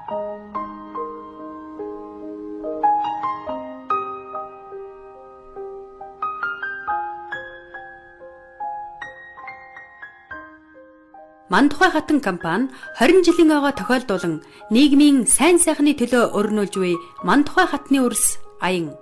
Мандухай хатан компани 20 жилийн аваа тохиолдуулан нийгмийн сайн сайхны төлөө өрнүүлж буй Мандухай хатны үрс аян.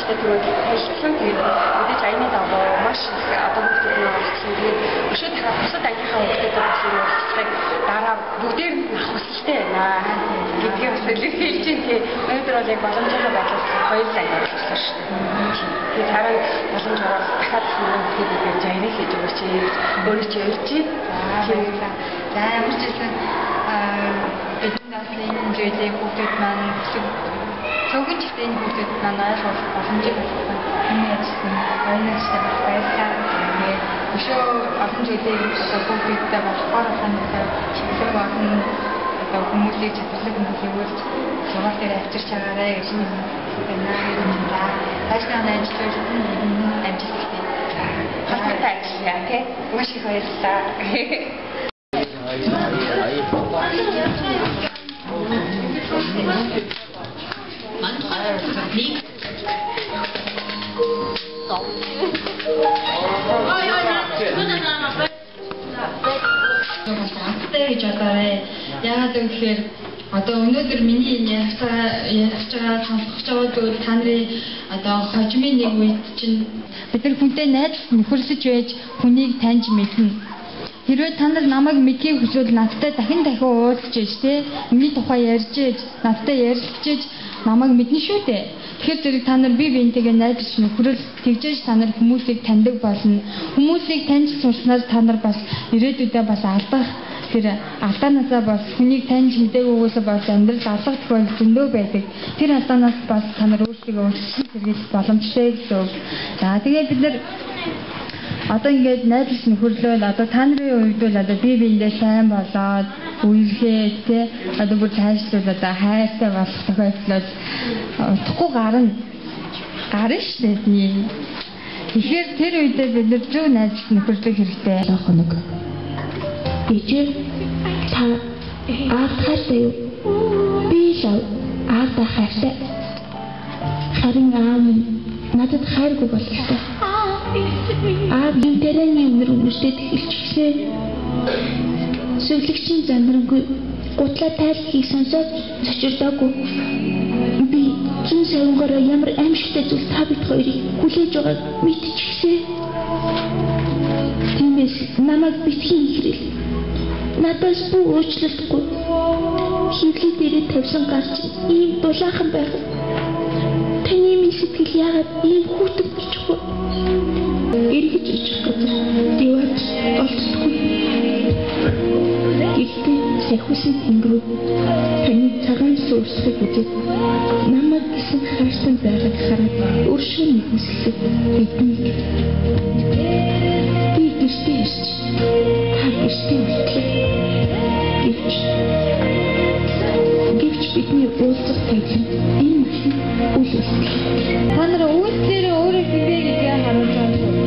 штэ түрүү ажилласан тэгээд мэдээж аяны дагуу маш их одоо бүгд нь оролцсон. Тэгээд өшөө дахиад бусад ангийнхаа хүмүүстэй бас уулзахыг дараа бүгдээр нь авах хүсэлтэй байна гэдгийг бас хэлж чинь тий. Өнөөдөр бол яг боломжтой байдлаар хоёулаа ажилласан шүү дээ. Тэгээд цаараа боломж ороод дахиад хүмүүстээ бид аяны хийж өгөөч гэж өөрөө ч ярьж байна. За ямар ч хэлсэн бидний бас энэ зүйлийг бүгд маань цогц ихтэй энэ бүгд маань ойлгох боломжтой болсон. Энэ ажлын ойноостой баярлалаа. Өшөө олон зүйлийг бүгдтэй болохоор хандсан чиглэл болон одоо хүмүүсийг зөвлөг хүмүүсийг үйлч зураг дээр авчирч байгаарэ гэж байна. Тааштай ажиллаж амжилттай. Хаттай ажиллая тий. Маш их баярлалаа. гэж бодоорой. Яагаад гэвэл одоо өнөөдөр миний ярьж байгаа сонсож байгаа зүйл та нарын одоо хожимын нэг үед чинь бид нар хүнтэй найзлж нөхөрлөж байж хүнийг таньж мэднэ. Хэрвээ та нар намайг мэдхийг хүсвэл надтай дахин уулзж ийж те миний тухай ярьж ийж надтай ярилцж ийж намайг мэднэ шүү дээ. Тэгэхээр зэрэг та нар бие биентэйгээ найзлж нөхрөл тэгжээж та нар хүмүүсийг таньдаг болно. Хүмүүсийг таньж сурснаар та нар бас ирээдүйдээ бас алдах тэр алдаанаасаа бас хүнийг таньж мдэггүйгээс бас амьдрал алдах тохиолдол зөндөө байдаг. Тэр алдаанаас бас та нар өөрсдөө өөрчлөх зэрэг боломжтой гэсэн үг. За тэгээд бид нар одоо ингээд найзлж нөхөрлөөл одоо та нарын хувьд бол одоо бие биендээ сайн болоод үйлгээд тий одоо бүр цаашлуулаад одоо хайртай болох тохиолдол утгагүй гарна шүү дээ тий. Тэгэхээр тэр үедээ бид нар зөв найзлж нөхөрлөх хэрэгтэй. Хоног ичээ та аатахтай би шав аатах хайртай харин надад хайргүй болчихсон. Интерний өнөр үнэртэй эхэлчихсэн. Сүлэгчийн зандрангуй гутлаа тайлхийг сонсоод цочирдоогүй. Би зүүн савнгаараа ямар аимшигтай зүйл та бид хоёрыг хүлээж байгааг мэдчихсэн. Тиймээс намайг битгий ихрэл. Надаас бүх уучлалтгүй. Хөвлөй дээрээ тавьсан гарч ийм дулаахан байх. Таны минь сэтгэл яагаад ийм хүүтэн болчихгүй? Эргэж очих газар дэвэж олддоггүй. Гэхдээ сахиусан тэнгэр таны цагаан суурсыг үзээд намайг гисэн хайртай байгааг хараад өршөө нэгүсэлээ биднийг би гэртээ ирж та гэртээ үлдлээ. Гэвч бидний уулзах таглан энэ махин үл үлдлээ. Та нар үйлдэлээр өөрөө хивээ гэдгийг харуулж байгаа шүү.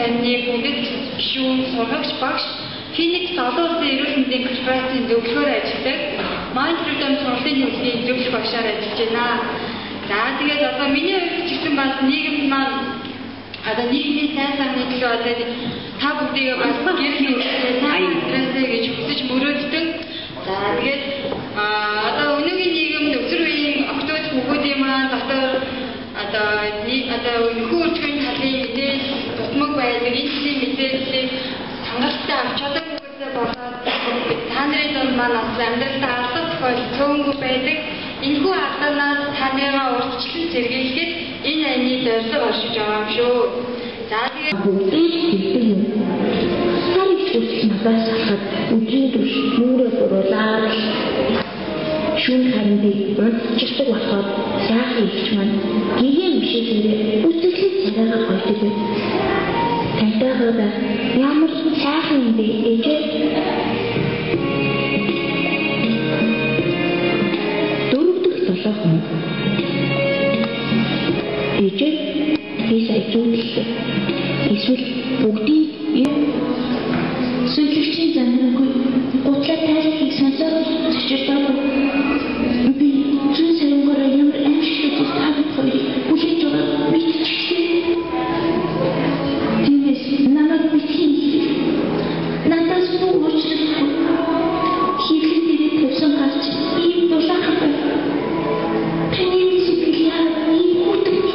сайнны хүндэт гишүүн сургагч багш Феникс олон улсын эрүүл мэндийн корпорацийн зөвлөхөөр ажилладаг. Mind Freedom сургуулийн хөгжлийн зөвлөх багшаар ажиллаж байна. За тэгээд одоо миний хувьд ч гэсэн бас нийгэмд маань одоо нийгмийн сайн сайхны төлөө одоо та бүгдийгээ бас гэрэл үүрэгтэй сайн стрессээ гэж хүсэж мөрөөддөг. За тэгээд одоо өнөөгийн нийгэмд өсвөр үеийн октоод хүүхдүүдийн маань дотор одоо нөхөр өрчгийн талын мэдээлэл тутмаг байдаг. Энэ чиглэлийн мэдээллийг хангалттай авч чадаагүй болоод та нарын дунд маань амьдралдаа алдах тохиолдол цөөнгүй байдаг. Энэхүү алдаанаас танайгаа урьдчилан сэргийлэхэд энэ айны зорилго оршиж байгаа юм шүү. За тэгээд надаас хахад үдрийн турш мөрөө буруулаад шүүн харандыг урьдчилдаг болохоор сайхан ихч маань гэгэн бишээрээ үтгэлээ цагаагаар голдог. Тантайгаа ямар сайхан юм бэ ээжээ? Ээжээ би сайжууллаа. Эсвэл бүгдийг юм сүйтгэгчийн замраггүй гутлаа тайлхийг сонсоод зочирдоо. Би зүүн сарангаараа ямар аимшигтай тавд хоёрыг бүлээж байгаа мэдчихсэн. Тиймээс намайг битгий надаас уучлаарай. Хийлгэдээ тавьсан гарч ийм дулаахан байна. Таны сэтгэл яа ийм хүйтэж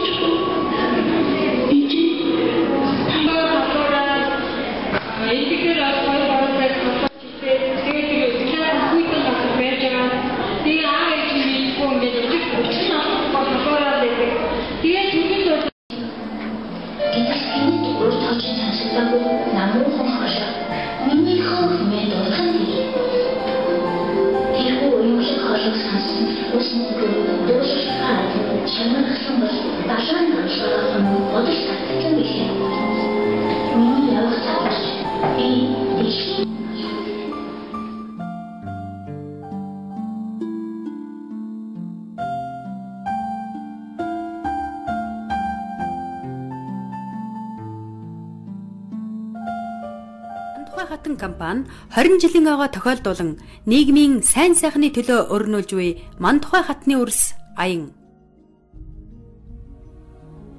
хатан компани 20 жилийн ага тохиолдуулан нийгмийн сайн сайхны төлөө өрнүүлж буй Мантухай хатны үрс аян.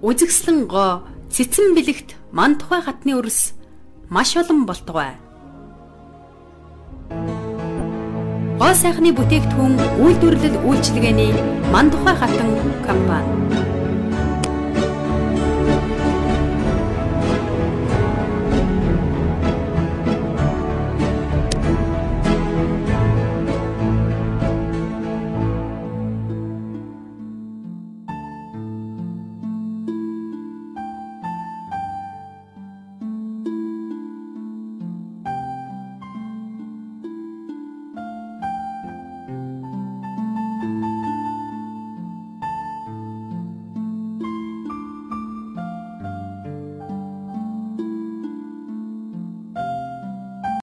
Үзэгслэн гоо цэцэн бэлэгт Мантухай хатны үрс маш олон болтугай. Гоо сайхны бүтээгдэхүүн үйлдвэрлэл үйлчилгээний Мантухай хатан компани